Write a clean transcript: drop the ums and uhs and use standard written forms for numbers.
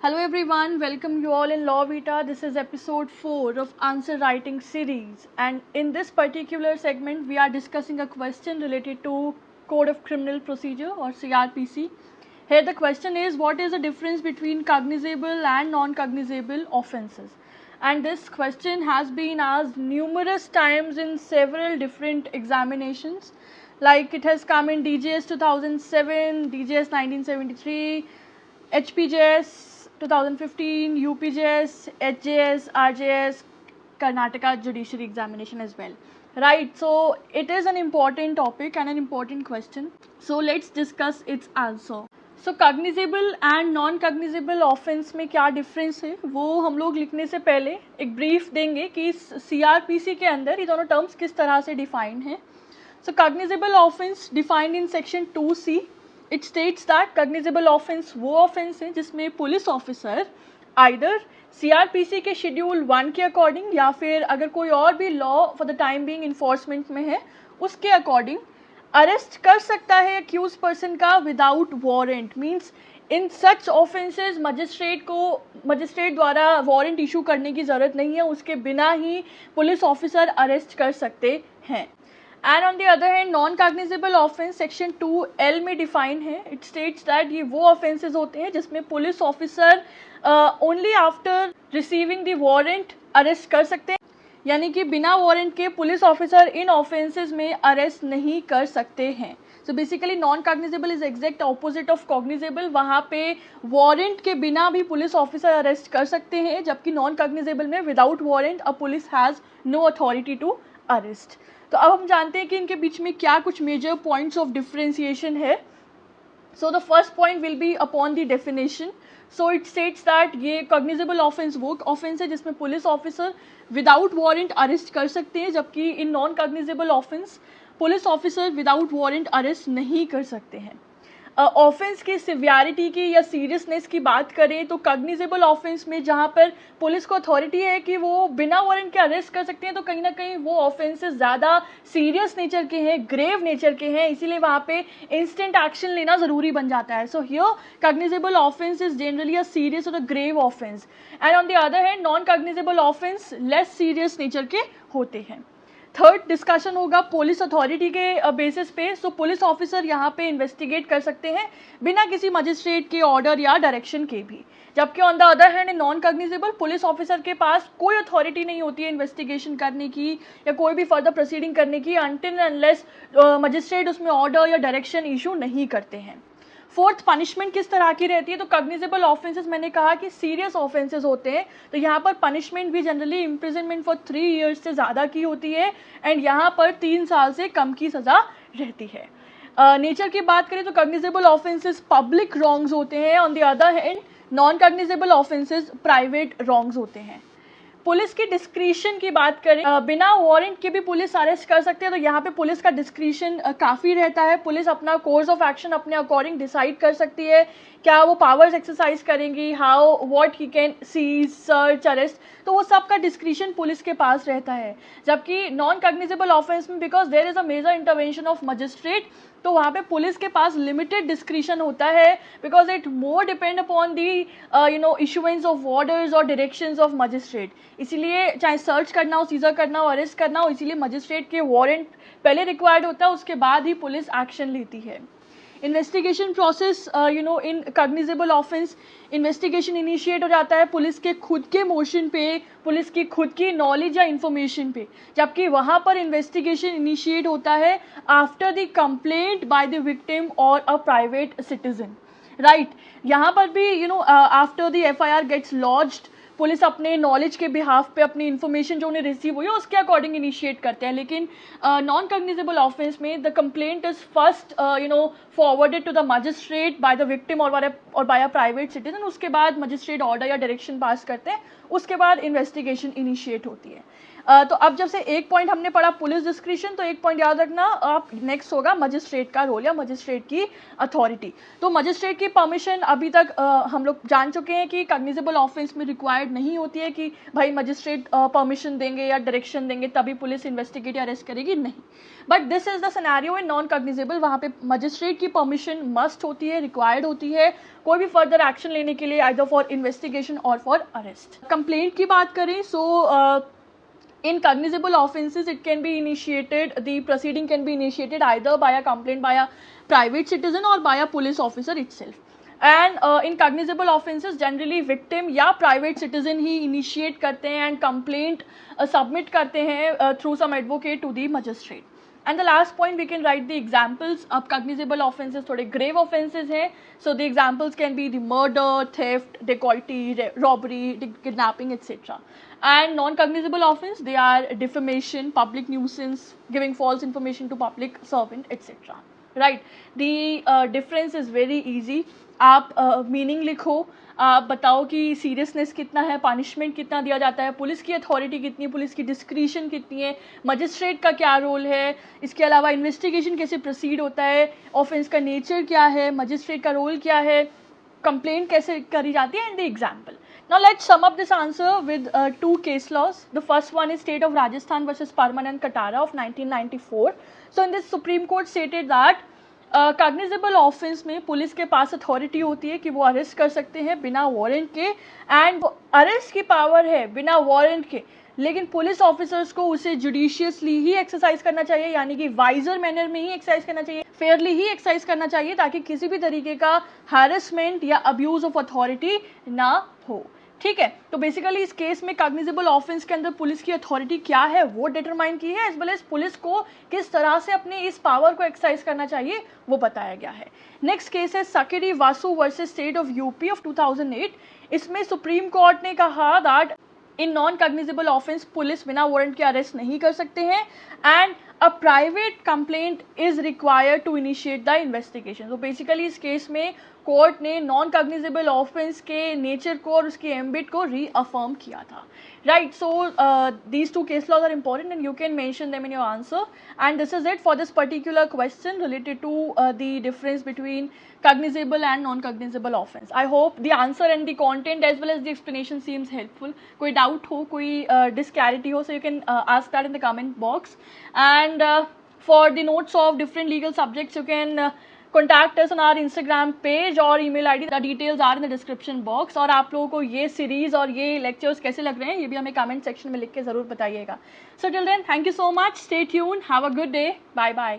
Hello everyone, welcome you all in Law Vita. This is episode 4 of Answer Writing series, and in this particular segment we are discussing a question related to Code of Criminal Procedure or CRPC. Here the question is, what is the difference between cognizable and non-cognizable offences? And this question has been asked numerous times in several different examinations, like it has come in DJS 2007, DJS 1973, HPJS 2015, UPJS, HJS, RJS, Karnataka Judiciary Examination as well. Right, so it is an important topic and an important question. So let's discuss its answer. So cognizable and non cognizable offence में क्या difference है वो हम लोग लिखने से पहले एक ब्रीफ देंगे कि सीआरपीसी के अंदर ये दोनों टर्म्स किस तरह से डिफाइंड हैं. So cognizable offence defined in section 2C. It states that cognizable offence वो ऑफेंस है जिसमें पुलिस ऑफिसर आइदर सीआरपीसी के शेड्यूल 1 के अकॉर्डिंग या फिर अगर कोई और भी law for the time being enforcement में है उसके अकॉर्डिंग अरेस्ट कर सकता है अक्यूज पर्सन का without warrant. Means in such offences magistrate द्वारा वारंट इशू करने की ज़रूरत नहीं है, उसके बिना ही पुलिस ऑफिसर अरेस्ट कर सकते हैं. And on the other hand non cognizable offence section 2L में डिफाइन है. इट स्टेट्स दैट ये वो ऑफेंसेस होते हैं जिसमें police officer only after receiving the warrant arrest कर सकते हैं, यानी कि बिना वारंट के पुलिस ऑफिसर इन ऑफेंसेस में अरेस्ट नहीं कर सकते हैं. So basically non cognizable is exact opposite of cognizable. वहाँ पे वारंट के बिना भी पुलिस ऑफिसर अरेस्ट कर सकते हैं, जबकि नॉन कॉग्निजेबल में without warrant a police has no authority to arrest. तो अब हम जानते हैं कि इनके बीच में क्या कुछ मेजर पॉइंट्स ऑफ डिफ्रेंसिएशन है. So the first point will be upon the definition. So it states that ये कॉग्निजेबल ऑफेंस वो ऑफेंस है जिसमें police officer without warrant arrest कर सकते हैं, जबकि इन non cognizable offence police officer without warrant arrest नहीं कर सकते हैं. ऑफेंस की सिवियरिटी की या सीरियसनेस की बात करें तो कॉग्निजेबल ऑफेंस में जहाँ पर पुलिस को अथॉरिटी है कि वो बिना वारंट के अरेस्ट कर सकते हैं, तो कहीं ना कहीं वो ऑफेंसेस ज़्यादा सीरियस नेचर के हैं, ग्रेव नेचर के हैं, इसीलिए वहाँ पे इंस्टेंट एक्शन लेना ज़रूरी बन जाता है. So here cognizable offence is generally a serious और a grave offence, and on the other hand non cognizable offence less serious nature के होते हैं. थर्ड डिस्कशन होगा पुलिस अथॉरिटी के बेसिस पे. सो पुलिस ऑफिसर यहाँ पे इन्वेस्टिगेट कर सकते हैं बिना किसी मजिस्ट्रेट के ऑर्डर या डायरेक्शन के भी, जबकि on the other hand non cognizable police officer के पास कोई अथॉरिटी नहीं होती है इन्वेस्टिगेशन करने की या कोई भी फर्दर प्रोसीडिंग करने की अनटिल अनलेस मजिस्ट्रेट उसमें ऑर्डर या डायरेक्शन इशू नहीं करते हैं. फोर्थ, पनिशमेंट किस तरह की रहती है. तो कॉग्निजेबल ऑफेंसेस मैंने कहा कि सीरियस ऑफेंसेस होते हैं, तो यहाँ पर पनिशमेंट भी जनरली इम्प्रिजनमेंट फॉर 3 years से ज़्यादा की होती है, एंड यहाँ पर 3 साल से कम की सज़ा रहती है. नेचर की बात करें तो कॉग्निजेबल ऑफेंसेस पब्लिक रॉन्ग्स होते हैं, on the other hand non cognizable offences private wrongs होते हैं. पुलिस की डिस्क्रिशन की बात करें, बिना वारंट के भी पुलिस अरेस्ट कर सकते हैं, तो यहाँ पे पुलिस का डिस्क्रिशन काफ़ी रहता है. पुलिस अपना कोर्स ऑफ एक्शन अपने अकॉर्डिंग डिसाइड कर सकती है, क्या वो पावर्स एक्सरसाइज करेंगी, how what he can seize search arrest, तो वो सब का डिस्क्रिशन पुलिस के पास रहता है. जबकि नॉन कॉग्निजेबल ऑफेंस में because there is a major intervention of magistrate, तो वहाँ पे पुलिस के पास लिमिटेड डिस्क्रिशन होता है, because it more depend upon the issuance of orders और डायरेक्शंस ऑफ मजिस्ट्रेट. इसीलिए चाहे सर्च करना हो, सीजर करना हो, अरेस्ट करना हो, इसीलिए मजिस्ट्रेट के वारंट पहले रिक्वायर्ड होता है, उसके बाद ही पुलिस एक्शन लेती है. Investigation process in cognizable offence, investigation initiate हो जाता है पुलिस के खुद के मोशन पे, पुलिस की खुद की नॉलेज या इन्फॉर्मेशन पे, जबकि वहाँ पर इन्वेस्टिगेशन इनिशिएट होता है after the complaint by the victim or a private citizen. Right, यहाँ पर भी after the FIR gets launched police अपने नॉलेज के बिहाफ पे अपनी इन्फॉर्मेशन जो उन्हें रिसीव हुई है उसके अकॉर्डिंग इनिशिएट करते हैं. लेकिन नॉन कॉग्निजेबल ऑफेंस में the complaint is first forwarded to the magistrate by the victim or by a private citizen. उसके बाद मजिस्ट्रेट ऑर्डर या डायरेक्शन पास करते हैं, उसके बाद इन्वेस्टिगेशन इनिशिएट होती है. तो अब जब से एक पॉइंट हमने पढ़ा पुलिस डिस्क्रिशन, तो एक पॉइंट याद रखना, आप नेक्स्ट होगा मजिस्ट्रेट का रोल या मजिस्ट्रेट की अथॉरिटी। तो मजिस्ट्रेट की परमिशन अभी तक हम लोग जान चुके हैं कि कॉग्निजेबल ऑफेंस में रिक्वायर्ड नहीं होती है कि भाई मजिस्ट्रेट परमिशन देंगे या डायरेक्शन देंगे तभी पुलिस इन्वेस्टिगेट या अरेस्ट करेगी, नहीं। But this is the scenario in non cognizable, वहाँ पे मजिस्ट्रेट की परमिशन मस्ट होती है, रिक्वायर्ड होती है कोई भी फर्दर एक्शन लेने के लिए, आइदर फॉर इन्वेस्टिगेशन और फॉर अरेस्ट। कंप्लेंट की बात करें, सो in cognizable offenses it can be initiated, the proceeding can be initiated either by a complaint by a private citizen or by a police officer itself, and in cognizable offenses generally victim या private citizen ही initiate करते हैं and complaint submit करते हैं through some advocate to the magistrate. And the last point we can write the examples. अब cognizable offenses थोड़े grave offenses हैं, so the examples can be the murder, theft, dacoity, robbery, kidnapping, etc. And non-cognizable offense, they are defamation, public nuisance, giving false information to public servant, etc. Right? The difference is very easy. आप meaning लिखो, आप बताओ कि seriousness कितना है, punishment कितना दिया जाता है, पुलिस की अथॉरिटी कितनी है, पुलिस की डिस्क्रिशन कितनी है, मजिस्ट्रेट का क्या रोल है, इसके अलावा इन्वेस्टिगेशन कैसे प्रोसीड होता है, ऑफेंस का नेचर क्या है, मजिस्ट्रेट का रोल क्या है, कंप्लेंट कैसे करी जाती है, and the example. Now let's sum up this answer with two case laws. The first one is State of Rajasthan versus Parmanand Katara of 1994. So in this Supreme Court stated that cognizable offense में police के पास authority होती है कि वो arrest कर सकते हैं बिना वारंट के, एंड वो अरेस्ट की पावर है बिना वारंट के, लेकिन पुलिस ऑफिसर्स को उसे जुडिशियसली ही एक्सरसाइज करना चाहिए, यानी कि वाइजर मैनर में ही एक्सरसाइज करना चाहिए, फेयरली ही एक्सरसाइज करना चाहिए, ताकि किसी भी तरीके का हैरेसमेंट या अब्यूज ऑफ अथॉरिटी ना हो. ठीक है, तो बेसिकली इस केस में कॉग्निजेबल ऑफेंस के अंदर पुलिस की अथॉरिटी क्या है वो डिटरमाइन की है, एज वेल एज पुलिस को किस तरह से अपने इस पावर को एक्सरसाइज करना चाहिए वो बताया गया है. नेक्स्ट केस है Sakiri Vasu versus state of UP of 2008. इसमें सुप्रीम कोर्ट ने कहा that in non cognizable offence police बिना वारंट के अरेस्ट नहीं कर सकते हैं, and a private complaint is required to initiate the investigation. तो बेसिकली इस केस में कोर्ट ने नॉन कॉग्निजेबल ऑफेंस के नेचर को और उसके एम्बिट को रीअफर्म किया था. Right, so these two case laws are important and you can mention them in your answer, and this is it for this particular question related to the difference between cognizable and non-cognizable offense. I hope the answer and the content as well as the explanation seems helpful. कोई doubt हो, कोई disclarity हो, so you can ask that in the comment box. And for the notes of different legal subjects, you can contact us on our Instagram page और email ID. The details are in the description box. और आप लोगों को ये series और ये lectures कैसे लग रहे हैं ये भी हमें कमेंट सेक्शन में लिख के ज़रूर बताइएगा. So till then, thank you so much. Stay tuned. Have a good day. Bye bye.